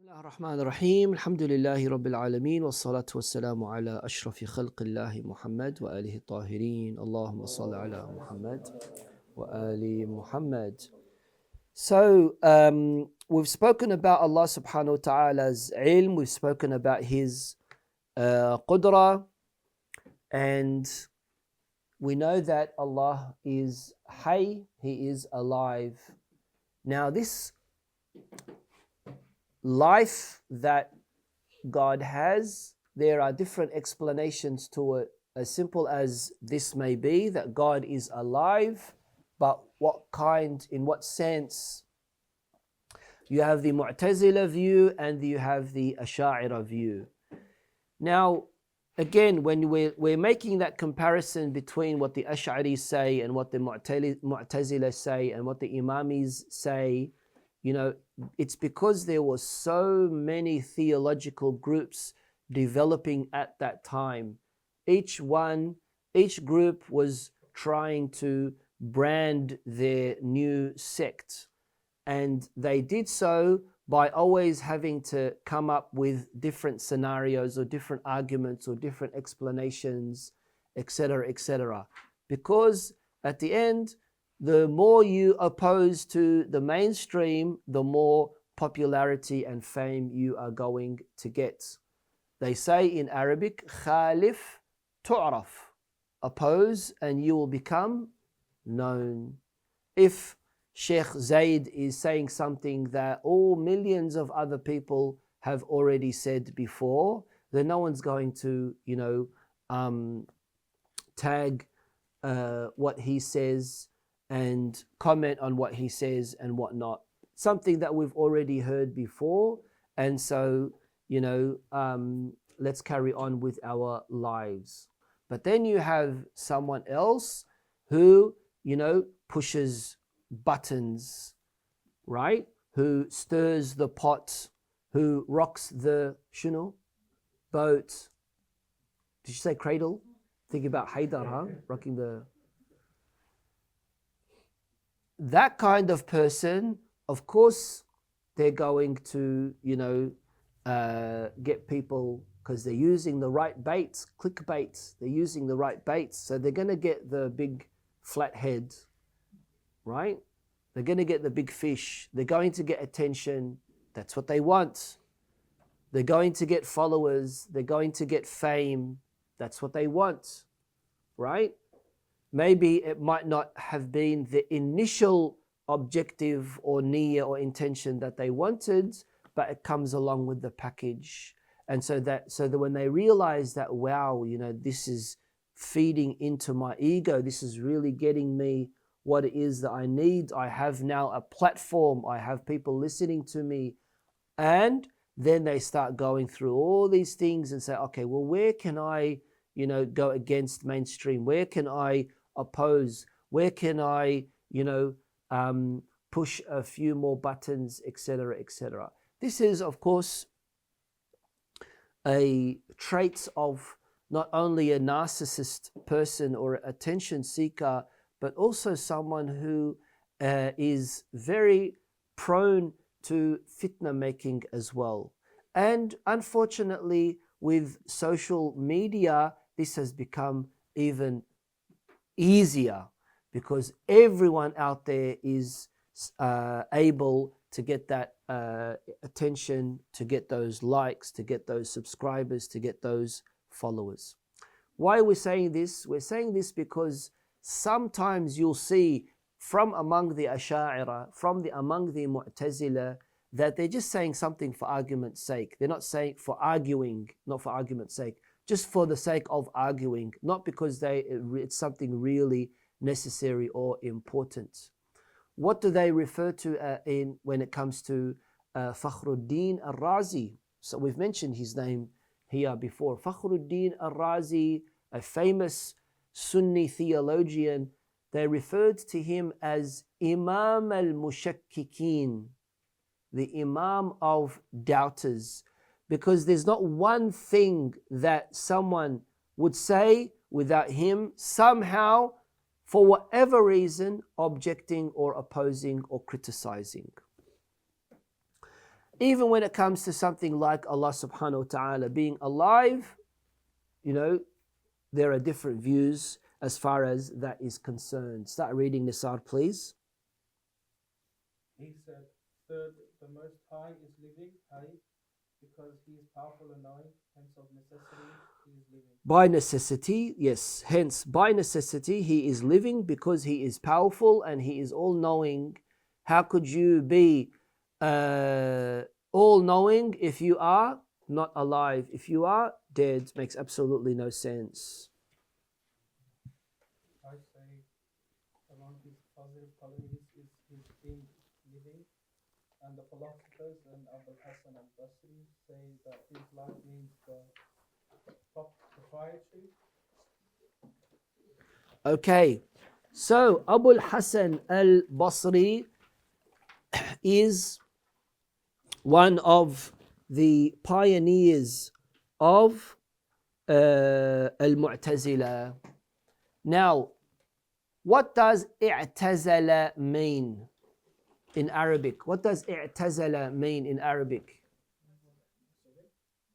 الله الرحمن الرحيم الحمد لله رب العالمين والصلاة والسلام على أشرف خلق الله محمد وآله الطاهرين اللهم صل على محمد وآل محمد. So we've spoken about Allah subhanahu wa ta'ala's ilm, we've spoken about his qudra, and we know that Allah is Hayy, he is alive. Now this life that God has, there are different explanations to it, as simple as this may be, that God is alive, but what kind, in what sense? You have the Mu'tazila view and you have the Ash'ari view. Now, again, when we're making that comparison between what the Ash'ari say and what the Mu'tazila say and what the Imamis say, you know, it's because there were so many theological groups developing at that time. Each group was trying to brand their new sect, and they did so by always having to come up with different scenarios or different arguments or different explanations, etc., etc. Because at the end, the more you oppose to the mainstream, the more popularity and fame you are going to get. They say in Arabic, khalif tu'raf, oppose and you will become known. If Sheikh Zaid is saying something that all millions of other people have already said before, then no one's going to, tag what he says and comment on what he says and whatnot. Something that we've already heard before, and so, let's carry on with our lives. But then you have someone else who, pushes buttons, right? Who stirs the pot, who rocks the boat. Did you say cradle? Think about Haydar, huh? Rocking the... That kind of person, of course, they're going to, get people, because they're using the right baits, clickbait, they're using the right baits, so they're going to get the big flat head, right? They're going to get the big fish, they're going to get attention, that's what they want. They're going to get followers, they're going to get fame, that's what they want, right? Maybe it might not have been the initial objective or niyyah or intention that they wanted, but it comes along with the package. And so that when they realize that, wow, this is feeding into my ego, this is really getting me what it is that I need. I have now a platform, I have people listening to me. And then they start going through all these things and say, okay, well, where can I, go against mainstream? Where can I oppose? Where can I, push a few more buttons, etc., etc. This is, of course, a trait of not only a narcissist person or attention seeker, but also someone who is very prone to fitna making as well. And unfortunately, with social media, this has become even easier, because everyone out there is able to get that attention, to get those likes, to get those subscribers, to get those followers. Why are we saying this? We're saying this because sometimes you'll see from among the Ash'ari, among the Mu'tazila, that they're just saying something for argument's sake. They're not saying for arguing, not for argument's sake, just for the sake of arguing, not because it's something really necessary or important. What do they refer to when it comes to Fakhruddin al-Razi? So we've mentioned his name here before. Fakhruddin al-Razi, a famous Sunni theologian, they referred to him as Imam al-Mushakkikin, the Imam of doubters, because there's not one thing that someone would say without him somehow, for whatever reason, objecting or opposing or criticizing. even when it comes to something like Allah subhanahu wa ta'ala being alive, you know, there are different views as far as that is concerned. Start reading, Nisar, please. He said, third, the Most High is living, because he is powerful and knowing, hence of necessity he is living. By necessity, yes. Hence, by necessity, he is living because he is powerful and he is all-knowing. How could you be all-knowing if you are not alive? If you are dead, makes absolutely no sense. I say, among his positive qualities is his being living, and the philosophers and Hasan al-Basri say that his life means the propriety. Okay, so Hasan al-Basri is one of the pioneers of al-Mu'tazila. Now, what does i'tazala mean in Arabic? What does i'tazala mean in Arabic?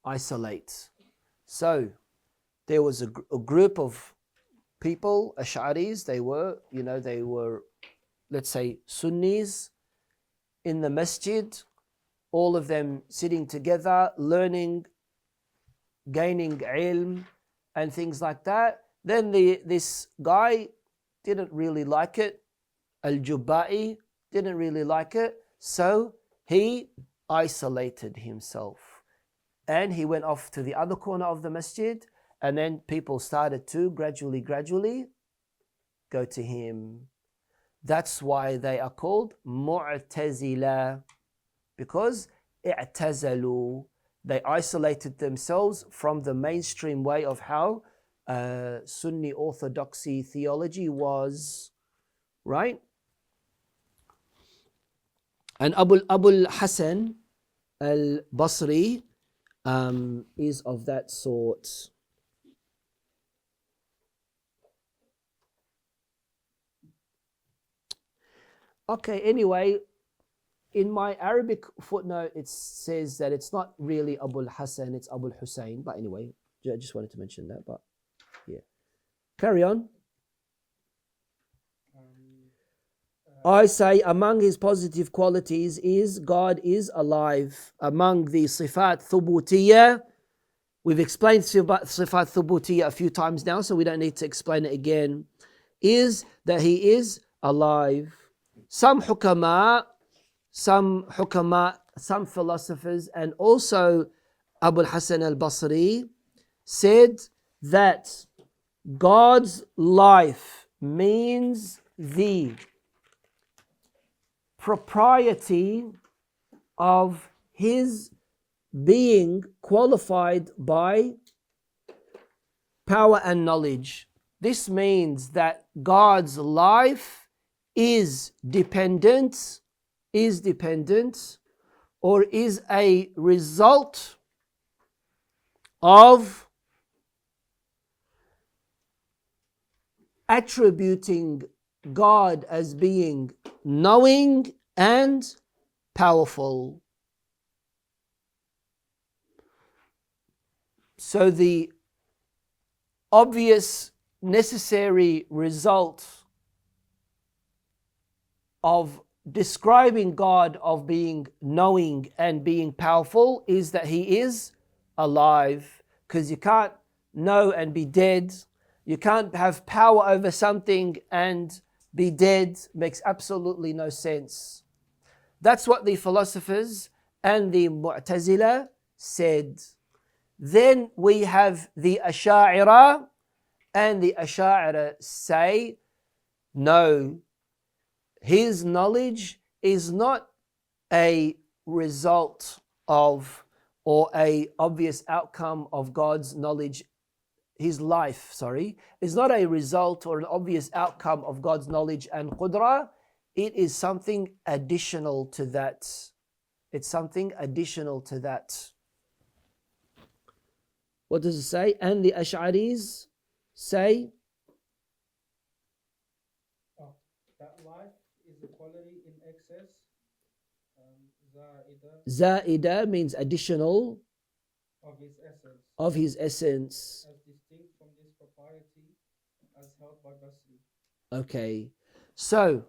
Isolate. So, there was a group of people, Ash'aris, they were, let's say, Sunnis in the masjid, all of them sitting together, learning, gaining ilm, and things like that. Then this guy didn't really like it. Al-Jubba'i didn't really like it. So he isolated himself. And he went off to the other corner of the masjid. And then people started to gradually go to him. That's why they are called Mu'tazila. Because i'tazalu, they isolated themselves from the mainstream way of how Sunni orthodoxy theology was, right? And Abu Hasan al-Basri is of that sort. Okay, anyway, in my Arabic footnote, it says that it's not really Abu Hasan, it's Abu Hussein. But anyway, I just wanted to mention that. But yeah, carry on. I say among his positive qualities is God is alive. Among the Sifat Thubutiyya, we've explained Sifat Thubutiyya a few times now, so we don't need to explain it again, is that he is alive. Some hukama, some philosophers, and also Abu Hasan al-Basri said that God's life means the propriety of his being qualified by power and knowledge. This means that God's life is dependent or is a result of attributing God as being knowing and powerful. So the obvious necessary result of describing God of being knowing and being powerful is that he is alive, because you can't know and be dead. You can't have power over something and be dead. Makes absolutely no sense. That's what the philosophers and the Mu'tazila said. Then we have the Asha'ira, and the Asha'ira say, no, his knowledge is not a result of or a obvious outcome of God's knowledge. His life, is not a result or an obvious outcome of God's knowledge and qudra. It is something additional to that. It's something additional to that. What does it say? And the Ash'aris say, that life is a quality in excess, Za'ida means additional of his essence, of his essence. as distinct from this propriety as held by Basri. Okay, so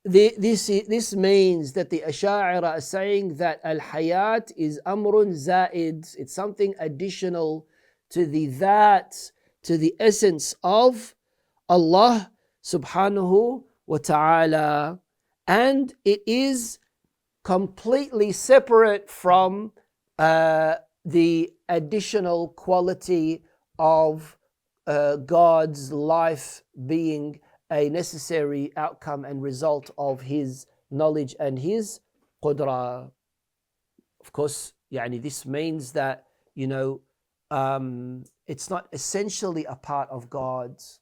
this means that the Asha'ira are saying that al-hayat is amrun za'id. It's something additional to the that, to the essence of Allah subhanahu wa ta'ala. And it is completely separate from the additional quality of God's life being a necessary outcome and result of his knowledge and his qudra. Of course, this means that, it's not essentially a part of God's.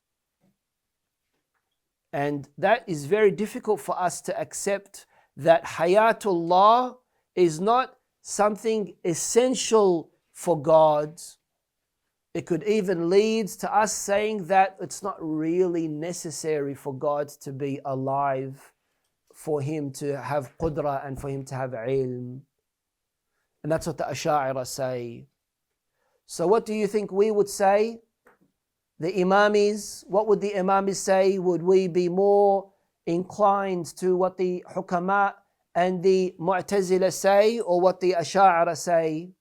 And that is very difficult for us to accept, that hayatullah is not something essential for God. It could even lead to us saying that it's not really necessary for God to be alive, for him to have qudra and for him to have ilm. And that's what the Asha'ira say. So what do you think we would say? The Imamis, what would the Imamis say? Would we be more inclined to what the Hukama and the Mu'tazila say, or what the Asha'ira say?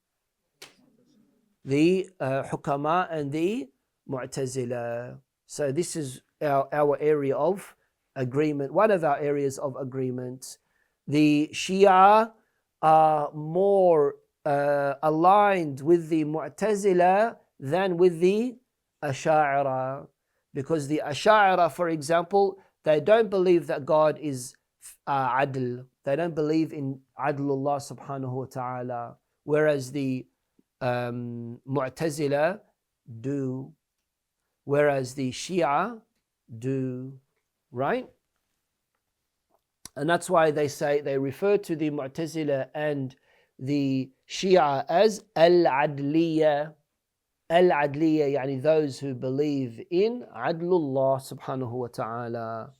The Hukama and the Mu'tazila. So this is our area of agreement, one of our areas of agreement. The Shia are more aligned with the Mu'tazila than with the Asha'ira, because the Asha'ira, for example, they don't believe that God is adl. They don't believe in adlullah subhanahu wa ta'ala, whereas the Mu'tazila do, whereas the Shia do, right? And that's why they refer to the Mu'tazila and the Shia as al-Adliya. Al-Adliya, yani those who believe in Adlullah subhanahu wa ta'ala.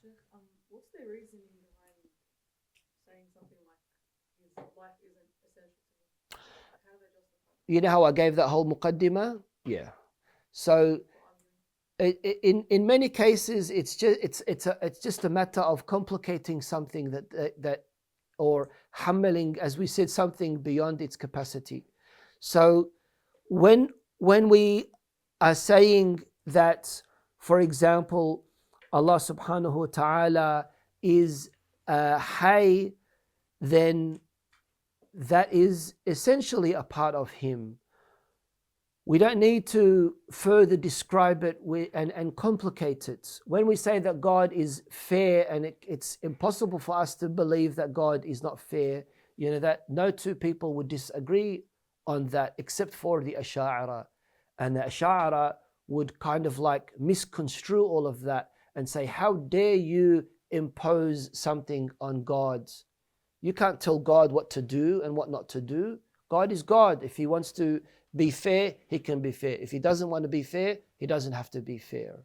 What's the reasoning behind saying something like his life isn't essential to him? How do they justify? You know how I gave that whole muqaddimah? Yeah. So in many cases it's just a matter of complicating something that or hammeling, as we said, something beyond its capacity. So when we are saying that, for example, Allah subhanahu wa ta'ala is Hay, then that is essentially a part of him. We don't need to further describe it and complicate it. When we say that God is fair, and it's impossible for us to believe that God is not fair, that no two people would disagree on that except for the Asha'ira. And the Asha'ira would kind of like misconstrue all of that and say, how dare you impose something on God? You can't tell God what to do and what not to do. God is God. If he wants to be fair, he can be fair. If he doesn't want to be fair, he doesn't have to be fair.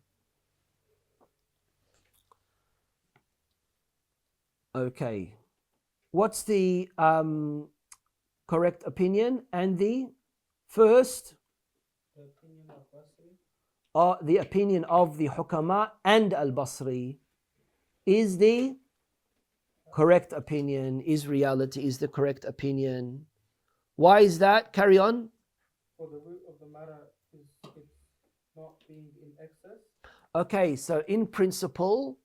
Okay. What's the correct opinion? And the first, The opinion of Basri, the opinion of the Hukama and al-Basri is the correct opinion, is reality, is the correct opinion. Why is that? Carry on. for the root of the matter is it's not being in excess. Okay, so in principle,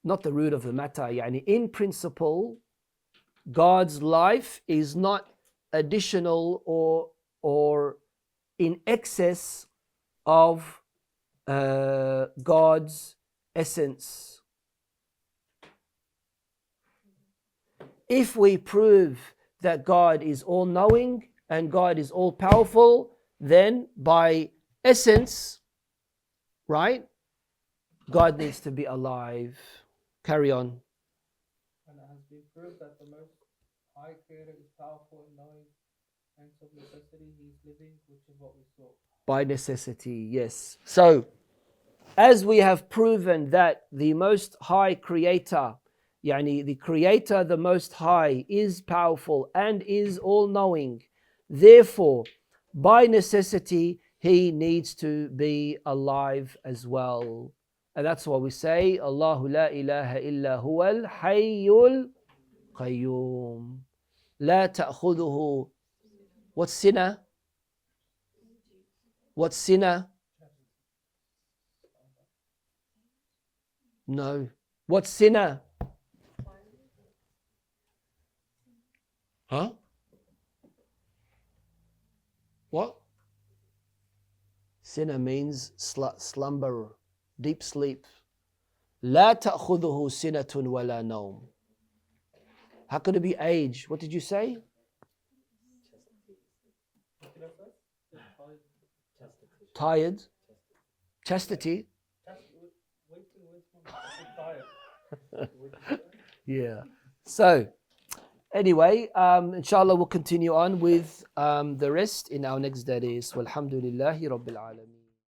not the root of the matter, yani in principle, God's life is not additional or in excess of God's essence. If we prove that God is all-knowing and God is all-powerful, then by essence, right, God needs to be alive. Carry on. And it has been proved that the most high creator is powerful and knowing, hence of necessity he is living, which is what we saw. By necessity, yes. So, as we have proven that the Most High Creator Yani the Creator, the Most High, is powerful and is all-knowing. Therefore, by necessity, He needs to be alive as well. And that's why we say, Allahu la ilaha illa huwa al-hayyul qayyum. La ta'khuduhu. What's sinner? What's sinner? No. What's sinner? Huh? What? Sinner means slumber, deep sleep. لا تأخذه سنة ولا نوم. How could it be age? What did you say? Tired. Chastity. Yeah. So, anyway, inshallah we'll continue on with the rest in our next days. Walhamdulillahi Rabbil Alameen.